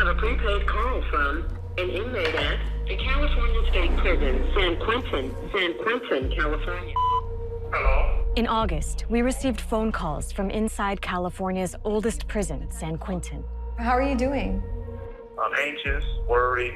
have a prepaid call from an inmate at the California State Prison, San Quentin, California. Hello? In August, we received phone calls from inside California's oldest prison, San Quentin. How are you doing? I'm anxious, worried,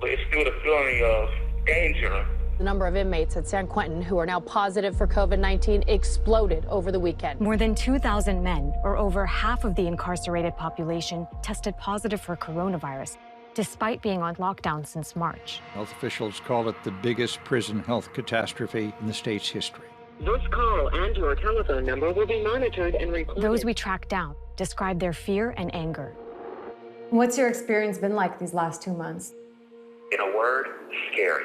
but it's still the feeling of danger. The number of inmates at San Quentin who are now positive for COVID-19 exploded over the weekend. More than 2,000 men, or over half of the incarcerated population, tested positive for coronavirus, despite being on lockdown since March. Health officials call it the biggest prison health catastrophe in the state's history. This call and your telephone number will be monitored and recorded. Those we tracked down described their fear and anger. What's your experience been like these last 2 months? In a word, scary.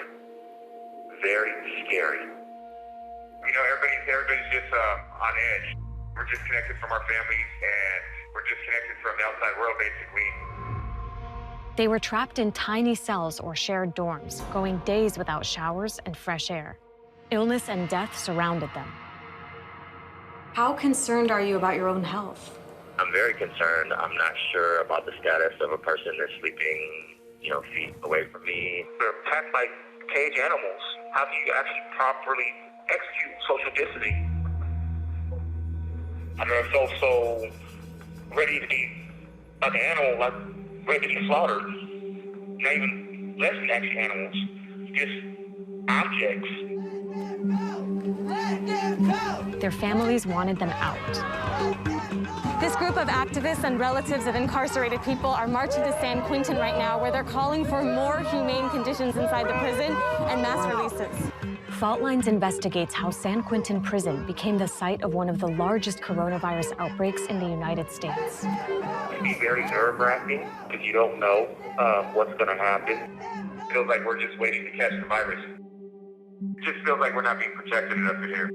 Very scary. You know, everybody's just on edge. We're disconnected from our families, and we're disconnected from the outside world, basically. They were trapped in tiny cells or shared dorms, going days without showers and fresh air. Illness and death surrounded them. How concerned are you about your own health? I'm very concerned. I'm not sure about the status of a person that's sleeping, feet away from me. They're packed like cage animals. How do you actually properly execute social distancing? I never felt so ready to be like an animal, like ready to be slaughtered. Not even less than actually animals, just objects. Their families wanted them out. This group of activists and relatives of incarcerated people are marching to San Quentin right now, where they're calling for more humane conditions inside the prison and mass releases. Fault Lines investigates how San Quentin Prison became the site of one of the largest coronavirus outbreaks in the United States. It can be very nerve-wracking because you don't know what's going to happen. It feels like we're just waiting to catch the virus. It just feels like we're not being protected enough in here.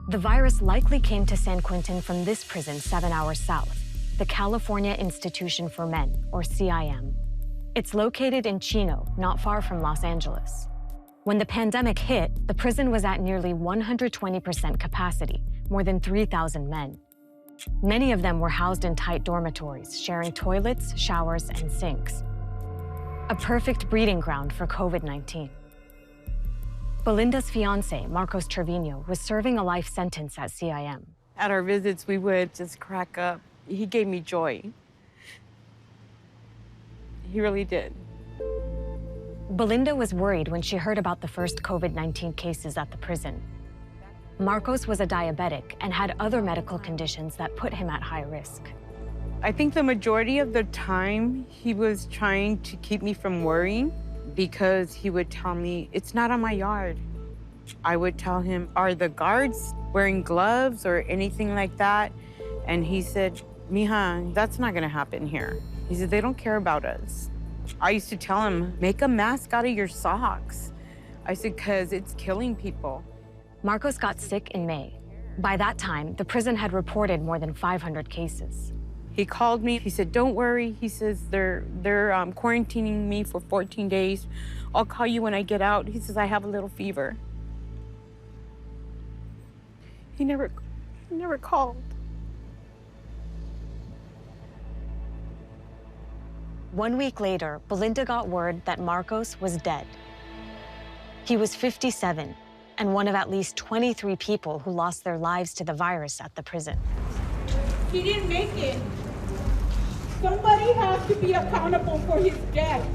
The virus likely came to San Quentin from this prison 7 hours south, the California Institution for Men, or CIM. It's located in Chino, not far from Los Angeles. When the pandemic hit, the prison was at nearly 120% capacity, more than 3,000 men. Many of them were housed in tight dormitories, sharing toilets, showers, and sinks. A perfect breeding ground for COVID-19. Belinda's fiancé, Marcos Trevino, was serving a life sentence at CIM. At our visits, we would just crack up. He gave me joy. He really did. Belinda was worried when she heard about the first COVID-19 cases at the prison. Marcos was a diabetic and had other medical conditions that put him at high risk. I think the majority of the time, he was trying to keep me from worrying, because he would tell me, it's not on my yard. I would tell him, are the guards wearing gloves or anything like that? And he said, Mija, that's not gonna happen here. He said, they don't care about us. I used to tell him, make a mask out of your socks. I said, because it's killing people. Marcos got sick in May. By that time, the prison had reported more than 500 cases. He called me, he said, don't worry. He says, they're quarantining me for 14 days. I'll call you when I get out. He says, I have a little fever. He never called. One week later, Belinda got word that Marcos was dead. He was 57 and one of at least 23 people who lost their lives to the virus at the prison. He didn't make it. Somebody has to be accountable for his death.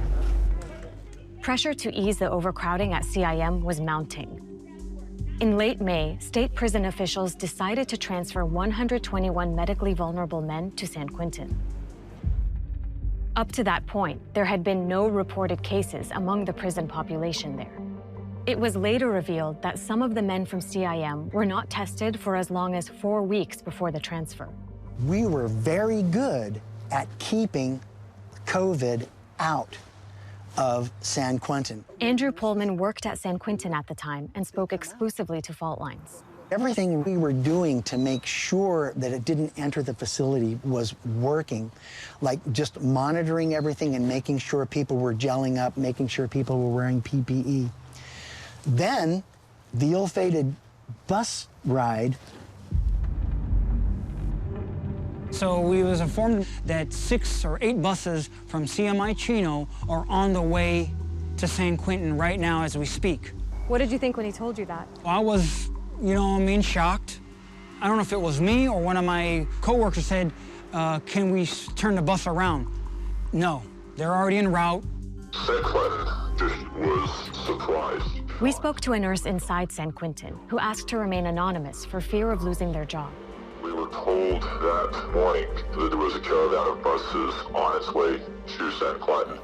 Pressure to ease the overcrowding at CIM was mounting. In late May, state prison officials decided to transfer 121 medically vulnerable men to San Quentin. Up to that point, there had been no reported cases among the prison population there. It was later revealed that some of the men from CIM were not tested for as long as 4 weeks before the transfer. We were very good at keeping COVID out of San Quentin. Andrew Pullman worked at San Quentin at the time and spoke exclusively to Fault Lines. Everything we were doing to make sure that it didn't enter the facility was working, like just monitoring everything and making sure people were gelling up, making sure people were wearing PPE. Then the ill-fated bus ride. So we was informed that 6 or 8 buses from CMI Chino are on the way to San Quentin right now as we speak. What did you think when he told you that? I was, shocked. I don't know if it was me or one of my coworkers said, can we turn the bus around? No, they're already en route. San Quentin just was surprised. We spoke to a nurse inside San Quentin who asked to remain anonymous for fear of losing their job. We were told that morning that there was a caravan of buses on its way to San Quentin.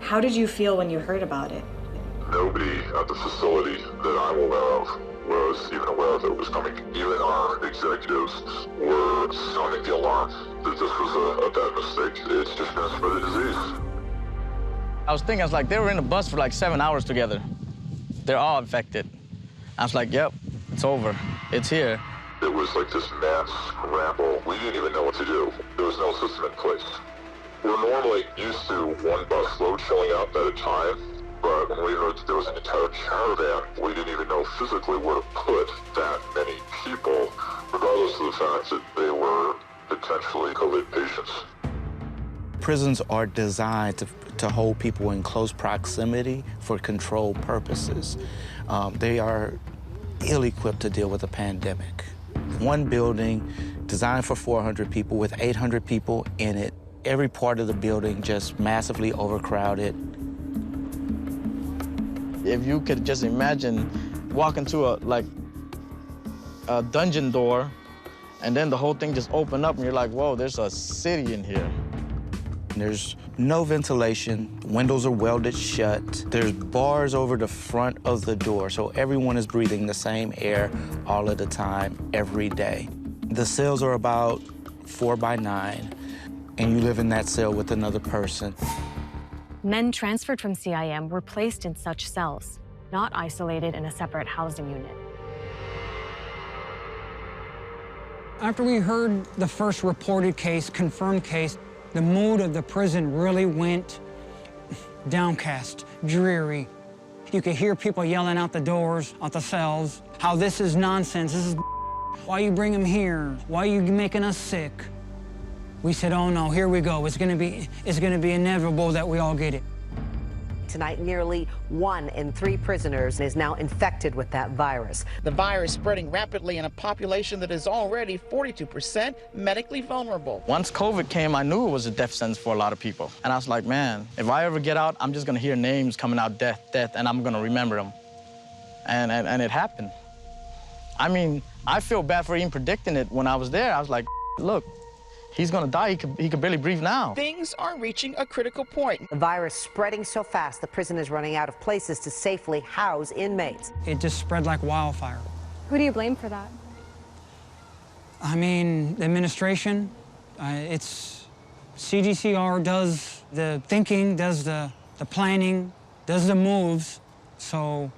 How did you feel when you heard about it? Nobody at the facility that I'm aware of was even aware that it was coming. Even our executives were sounding the alarm that this was a bad mistake. It's just going to spread the disease. I was thinking, they were in a bus for like 7 hours together. They're all infected. I was like, yep, it's over. It's here. It was like this mass scramble. We didn't even know what to do. There was no system in place. We're normally used to one bus load showing up at a time, but when we heard that there was an entire caravan, we didn't even know physically where to put that many people, regardless of the fact that they were potentially COVID patients. Prisons are designed to hold people in close proximity for control purposes. They are ill-equipped to deal with a pandemic. One building designed for 400 people with 800 people in it. Every part of the building just massively overcrowded. If you could just imagine walking to a dungeon door, and then the whole thing just opened up, and you're like, whoa, there's a city in here. There's no ventilation, windows are welded shut. There's bars over the front of the door, so everyone is breathing the same air all of the time, every day. The cells are about 4 by 9, and you live in that cell with another person. Men transferred from CIM were placed in such cells, not isolated in a separate housing unit. After we heard the first reported case, confirmed case, the mood of the prison really went downcast, dreary. You could hear people yelling out the doors, out the cells, how this is nonsense, this is why you bring them here, why you making us sick. We said, oh no, here we go. It's gonna be inevitable that we all get it. Tonight, nearly 1 in 3 prisoners is now infected with that virus. The virus spreading rapidly in a population that is already 42% medically vulnerable. Once COVID came, I knew it was a death sentence for a lot of people. And I was like, man, if I ever get out, I'm just gonna hear names coming out, death, death, and I'm gonna remember them. And it happened. I mean, I feel bad for even predicting it when I was there. I was like, look, he's gonna die, he could barely breathe now. Things are reaching a critical point. The virus spreading so fast, the prison is running out of places to safely house inmates. It just spread like wildfire. Who do you blame for that? I mean, the administration, it's CDCR does the thinking, does the planning, does the moves, so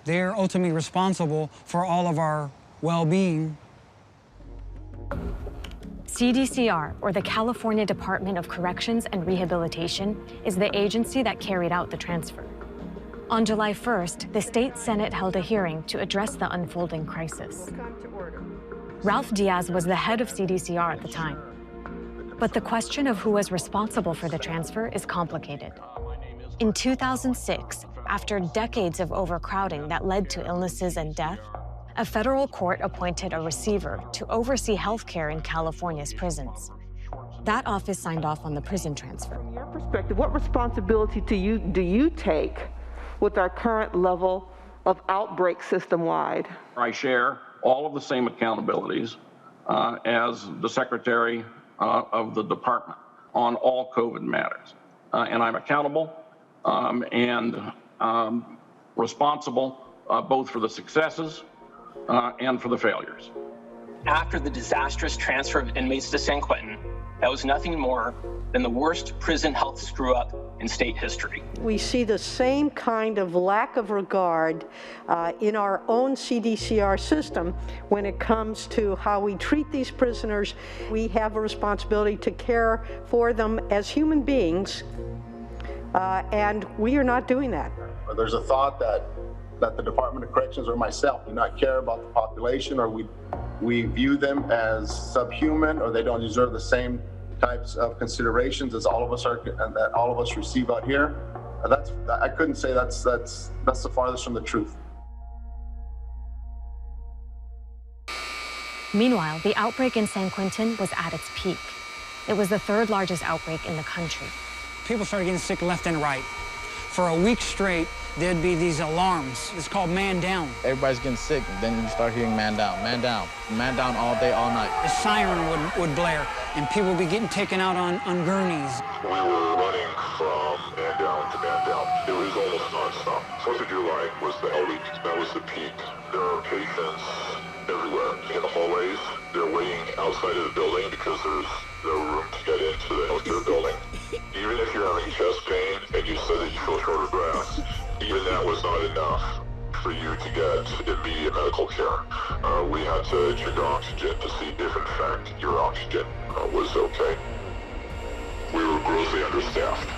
they're ultimately responsible for all of our well-being. CDCR, or the California Department of Corrections and Rehabilitation, is the agency that carried out the transfer. On July 1st, the state Senate held a hearing to address the unfolding crisis. Ralph Diaz was the head of CDCR at the time. But the question of who was responsible for the transfer is complicated. In 2006, after decades of overcrowding that led to illnesses and death, a federal court appointed a receiver to oversee healthcare in California's prisons. That office signed off on the prison transfer. From your perspective, what responsibility do you take with our current level of outbreak system-wide? I share all of the same accountabilities as the Secretary of the Department on all COVID matters. And I'm accountable and responsible both for the successes and for the failures. After the disastrous transfer of inmates to San Quentin, that was nothing more than the worst prison health screw-up in state history. We see the same kind of lack of regard in our own CDCR system when it comes to how we treat these prisoners. We have a responsibility to care for them as human beings, and we are not doing that. There's a thought that that the Department of Corrections or myself do not care about the population, or we view them as subhuman, or they don't deserve the same types of considerations as all of us are, and that all of us receive out here. I couldn't say that's the farthest from the truth. Meanwhile, the outbreak in San Quentin was at its peak. It was the third largest outbreak in the country. People started getting sick left and right. For a week straight, there'd be these alarms. It's called man down. Everybody's getting sick, then you start hearing man down, man down, man down all day, all night. The siren would blare, and people would be getting taken out on gurneys. We were running from man down to man down. It was almost nonstop. 4th of July was the hell week. That was the peak. There are patients everywhere in the hallways. They're waiting outside of the building because there's no room to get into the healthcare building. Even if you're having chest pain and you said that you feel short of breath, even that was not enough for you to get immediate medical care. We had to check your oxygen to see if, in fact, your oxygen was okay. We were grossly understaffed,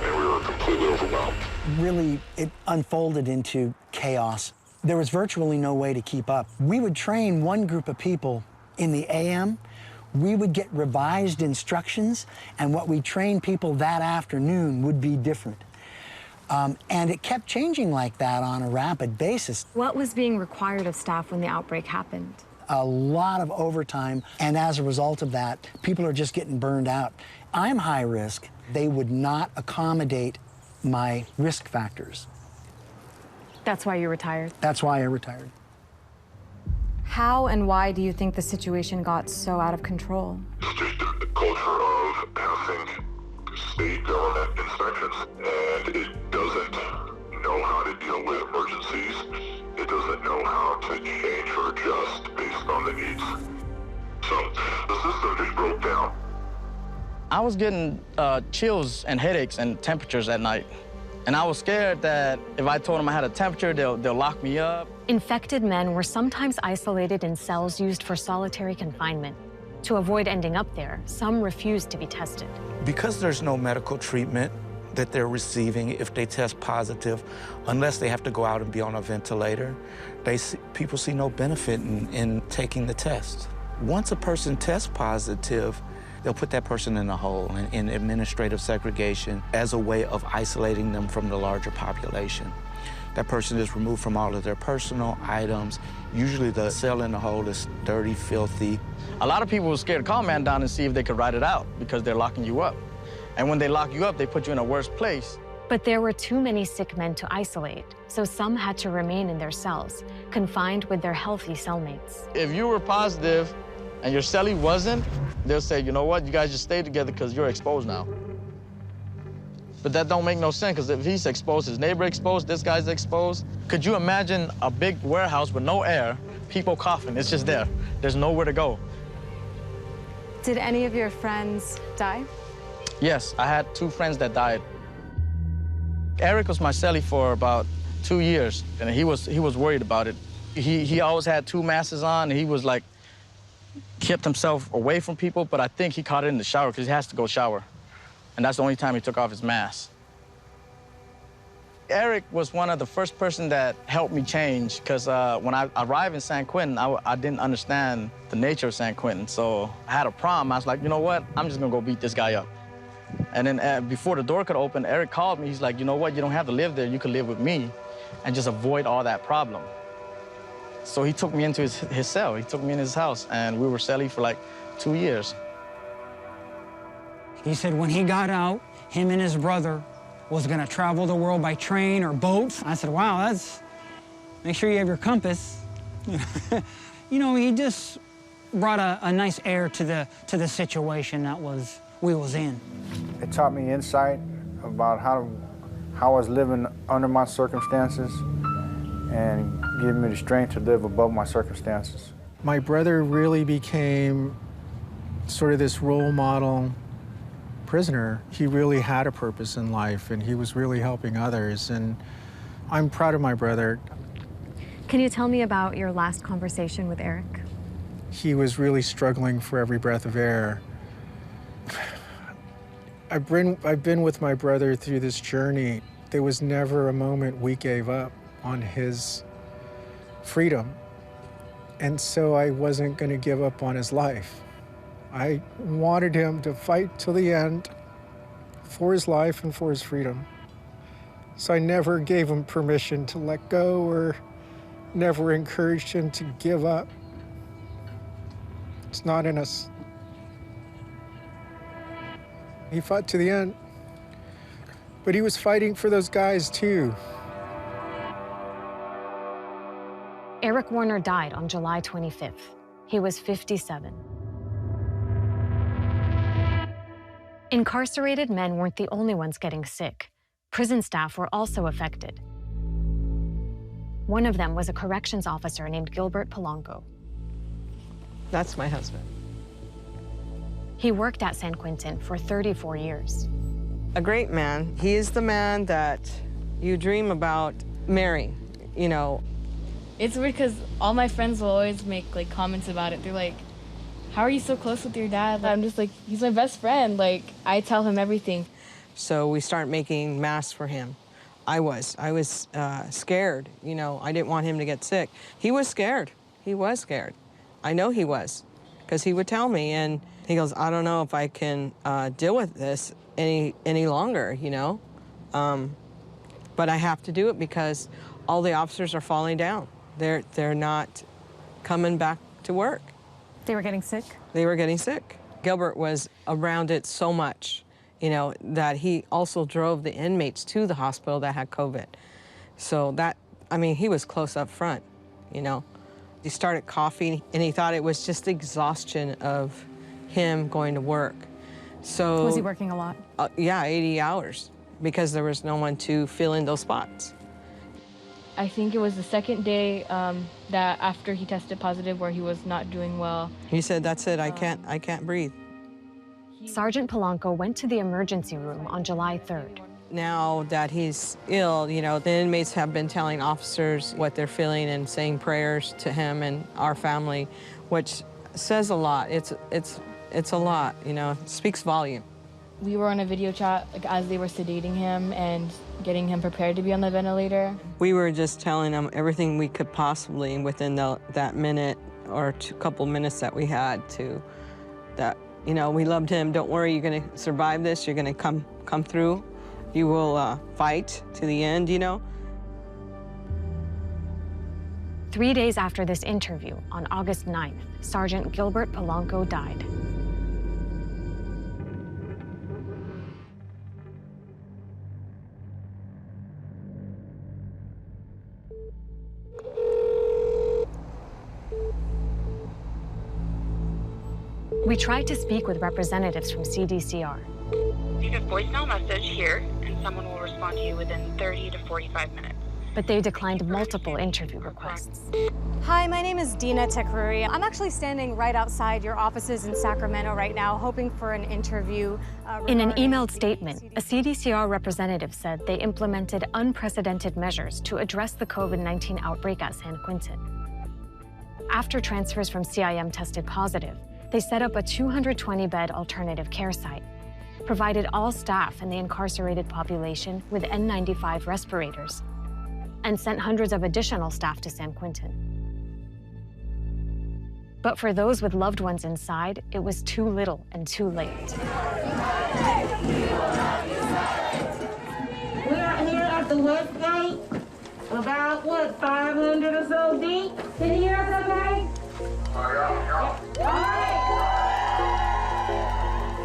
and we were completely overwhelmed. Really, it unfolded into chaos. There was virtually no way to keep up. We would train one group of people in the AM. We would get revised instructions, and what we trained people that afternoon would be different. And it kept changing like that on a rapid basis. What was being required of staff when the outbreak happened? A lot of overtime, and as a result of that, people are just getting burned out. I'm high risk. They would not accommodate my risk factors. That's why you retired? That's why I retired. How and why do you think the situation got so out of control? It's just a culture of passing state government inspections, and it doesn't know how to deal with emergencies. It doesn't know how to change or adjust based on the needs. So the system just broke down. I was getting chills and headaches and temperatures at night. And I was scared that if I told them I had a temperature, they'll lock me up. Infected men were sometimes isolated in cells used for solitary confinement. To avoid ending up there, some refused to be tested. Because there's no medical treatment that they're receiving if they test positive, unless they have to go out and be on a ventilator, people see no benefit in taking the test. Once a person tests positive, they'll put that person in a hole, in administrative segregation, as a way of isolating them from the larger population. That person is removed from all of their personal items. Usually the cell in the hole is dirty, filthy. A lot of people were scared to call man down and see if they could ride it out because they're locking you up. And when they lock you up, they put you in a worse place. But there were too many sick men to isolate, so some had to remain in their cells, confined with their healthy cellmates. If you were positive and your cellie wasn't, they'll say, you know what, you guys just stay together because you're exposed now. But that don't make no sense, because if he's exposed, his neighbor exposed, this guy's exposed. Could you imagine a big warehouse with no air, people coughing, it's just there. There's nowhere to go. Did any of your friends die? Yes, I had 2 friends that died. Eric was my cellie for about 2 years, and he was worried about it. He always had 2 masks on, and he was like, kept himself away from people, but I think he caught it in the shower because he has to go shower. And that's the only time he took off his mask. Eric was one of the first person that helped me change, because when I arrived in San Quentin, I didn't understand the nature of San Quentin. So I had a problem. I was like, you know what? I'm just gonna go beat this guy up. And then before the door could open, Eric called me. He's like, you know what? You don't have to live there. You can live with me and just avoid all that problem. So he took me into his cell. He took me in his house, and we were cellie for like 2 years. He said when he got out, him and his brother was gonna travel the world by train or boat. I said, wow, make sure you have your compass. You know, he just brought a nice air to the situation that we was in. It taught me insight about how I was living under my circumstances, and giving me the strength to live above my circumstances. My brother really became sort of this role model prisoner. He really had a purpose in life, and he was really helping others, and I'm proud of my brother. Can you tell me about your last conversation with Eric? He was really struggling for every breath of air. I've been with my brother through this journey. There was never a moment we gave up on his freedom. And so I wasn't going to give up on his life. I wanted him to fight till the end for his life and for his freedom. So I never gave him permission to let go or never encouraged him to give up. It's not in us. He fought to the end, but he was fighting for those guys too. Eric Warner died on July 25th. He was 57. Incarcerated men weren't the only ones getting sick. Prison staff were also affected. One of them was a corrections officer named Gilbert Polanco. That's my husband. He worked at San Quentin for 34 years. A great man. He is the man that you dream about marrying, you know. It's weird because all my friends will always make like comments about it. They're like, how are you so close with your dad? I'm just like, he's my best friend. Like, I tell him everything. So we start making masks for him. I was scared, you know. I didn't want him to get sick. He was scared. He was scared. I know he was, because he would tell me, and he goes, I don't know if I can deal with this any longer, you know. But I have to do it because all the officers are falling down. They're not coming back to work. They were getting sick? They were getting sick. Gilbert was around it so much, you know, that he also drove the inmates to the hospital that had COVID. So that, I mean, he was close up front, you know. He started coughing, and he thought it was just exhaustion of him going to work. So Was he working a lot? Yeah, 80 hours, because there was no one to fill in those spots. I think it was the second day that after he tested positive where he was not doing well. He said, that's it, I can't breathe. Sergeant Polanco went to the emergency room on July 3rd. Now that he's ill, you know, the inmates have been telling officers what they're feeling and saying prayers to him and our family, which says a lot. It's a lot, you know, it speaks volume. We were on a video chat like, as they were sedating him and getting him prepared to be on the ventilator. We were just telling him everything we could possibly within that minute or couple minutes that we had to, that, you know, we loved him. Don't worry, you're gonna survive this. You're gonna come through. You will fight to the end, you know. 3 days after this interview, on August 9th, Sergeant Gilbert Polanco died. We tried to speak with representatives from CDCR. Leave a voicemail message here, and someone will respond to you within 30 to 45 minutes. But they declined multiple interview requests. Hi, my name is Dina Tekruri. I'm actually standing right outside your offices in Sacramento right now, hoping for an interview. In an emailed statement, a CDCR representative said they implemented unprecedented measures to address the COVID-19 outbreak at San Quentin. After transfers from CIM tested positive, they set up a 220-bed alternative care site, provided all staff in the incarcerated population with N95 respirators, and sent hundreds of additional staff to San Quentin. But for those with loved ones inside, it was too little and too late. We are here at the West Gate, about, 500 or so deep? Can you hear us okay?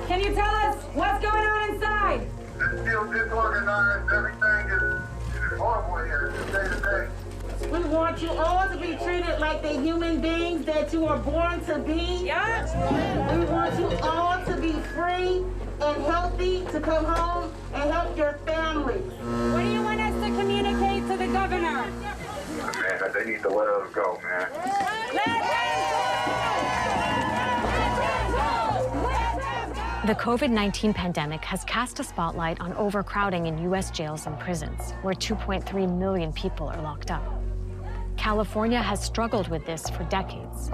Can you tell us what's going on inside? It's still disorganized. Everything is horrible here, day to day. We want you all to be treated like the human beings that you are born to be. Yes. We want you all to be free and healthy to come home and help your families. What do you want us to communicate to the governor? Man, they need to let us go, man. The COVID-19 pandemic has cast a spotlight on overcrowding in U.S. jails and prisons, where 2.3 million people are locked up. California has struggled with this for decades.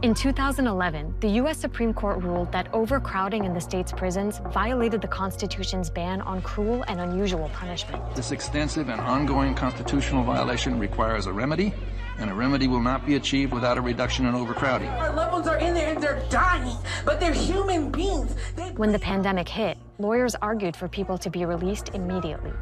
In 2011, the U.S. Supreme Court ruled that overcrowding in the state's prisons violated the Constitution's ban on cruel and unusual punishment. This extensive and ongoing constitutional violation requires a remedy, and a remedy will not be achieved without a reduction in overcrowding. Our loved ones are in there and they're dying, but they're human beings. When the pandemic hit, lawyers argued for people to be released immediately.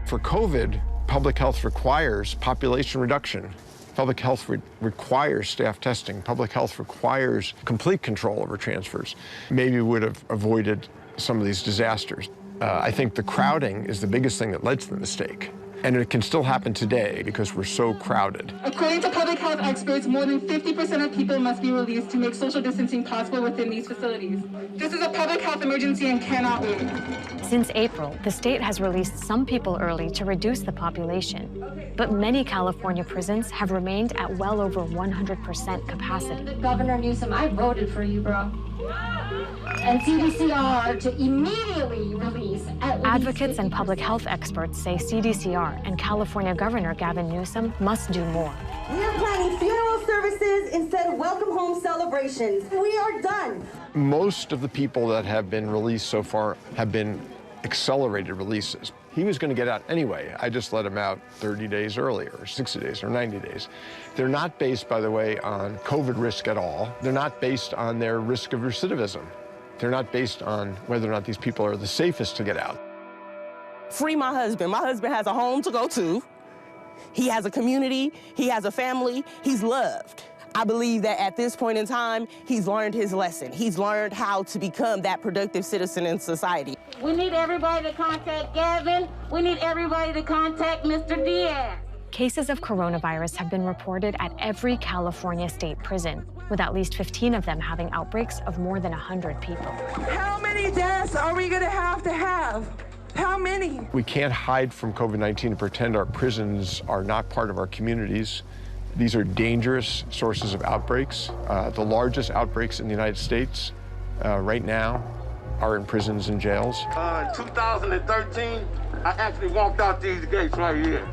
For COVID, public health requires population reduction. Public health requires staff testing. Public health requires complete control over transfers. Maybe we would have avoided some of these disasters. I think the crowding is the biggest thing that led to the mistake. And it can still happen today because we're so crowded. According to public health experts, more than 50% of people must be released to make social distancing possible within these facilities. This is a public health emergency and cannot wait. Since April, the state has released some people early to reduce the population. But many California prisons have remained at well over 100% capacity. Governor Newsom, I voted for you, bro. And CDCR to immediately release at least Advocates and public health experts say CDCR and California Governor Gavin Newsom must do more. We are planning funeral services instead of welcome home celebrations. We are done. Most of the people that have been released so far have been accelerated releases. He was going to get out anyway. I just let him out 30 days earlier, or 60 days, or 90 days. They're not based, by the way, on COVID risk at all. They're not based on their risk of recidivism. They're not based on whether or not these people are the safest to get out. Free my husband. My husband has a home to go to. He has a community. He has a family. He's loved. I believe that at this point in time, he's learned his lesson. He's learned how to become that productive citizen in society. We need everybody to contact Gavin. We need everybody to contact Mr. Diaz. Cases of coronavirus have been reported at every California state prison, with at least 15 of them having outbreaks of more than 100 people. How many deaths are we going to have? How many? We can't hide from COVID-19 and pretend our prisons are not part of our communities. These are dangerous sources of outbreaks. The largest outbreaks in the United States right now are in prisons and jails. In 2013, I actually walked out these gates right here.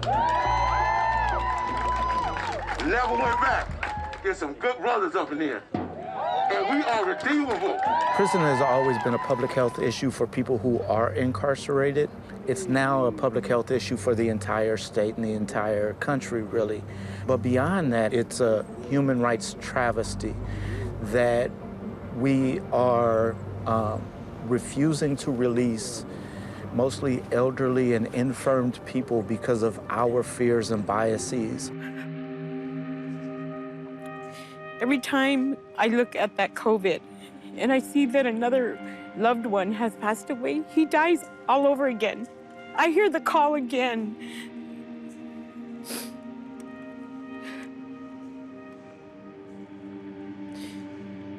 Never went back. Get some good brothers up in here. And we are redeemable. Prison has always been a public health issue for people who are incarcerated. It's now a public health issue for the entire state and the entire country, really. But beyond that, it's a human rights travesty that we are refusing to release mostly elderly and infirmed people because of our fears and biases. Every time I look at that COVID and I see that another loved one has passed away, he dies all over again. I hear the call again.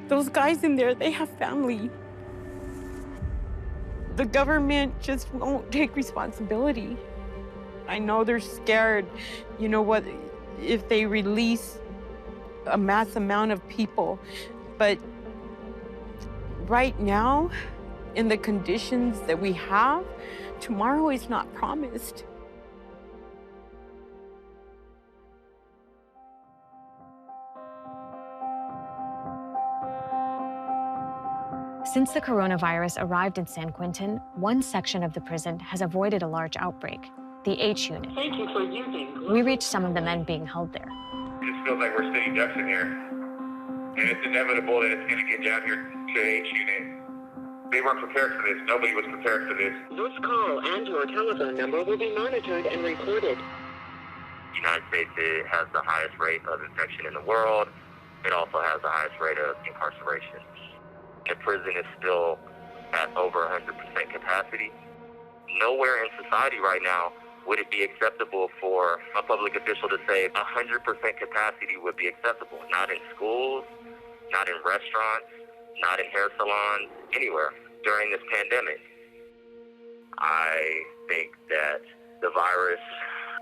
Those guys in there, they have family. The government just won't take responsibility. I know they're scared, you know what, if they release a mass amount of people, but right now, in the conditions that we have, tomorrow is not promised. Since the coronavirus arrived in San Quentin, one section of the prison has avoided a large outbreak, the H unit. Thank you for using. We reached some of the men being held there. It just feels like we're sitting ducks in here. And it's inevitable that it's going to get down here to H unit. They weren't prepared for this. Nobody was prepared for this. This call and your telephone number will be monitored and recorded. The United States has the highest rate of infection in the world. It also has the highest rate of incarceration. The prison is still at over 100% capacity. Nowhere in society right now would it be acceptable for a public official to say 100% capacity would be acceptable. Not in schools, not in restaurants, not in hair salons, anywhere during this pandemic. I think that the virus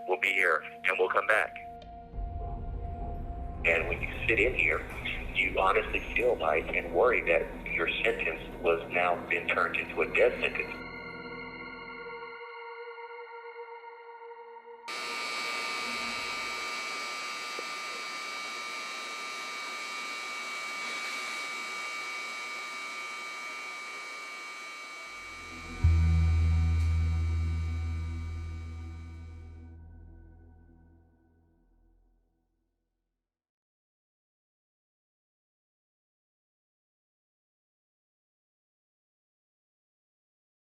will be here and will come back. And when you sit in here, you honestly feel like and worry that your sentence was now been turned into a death sentence.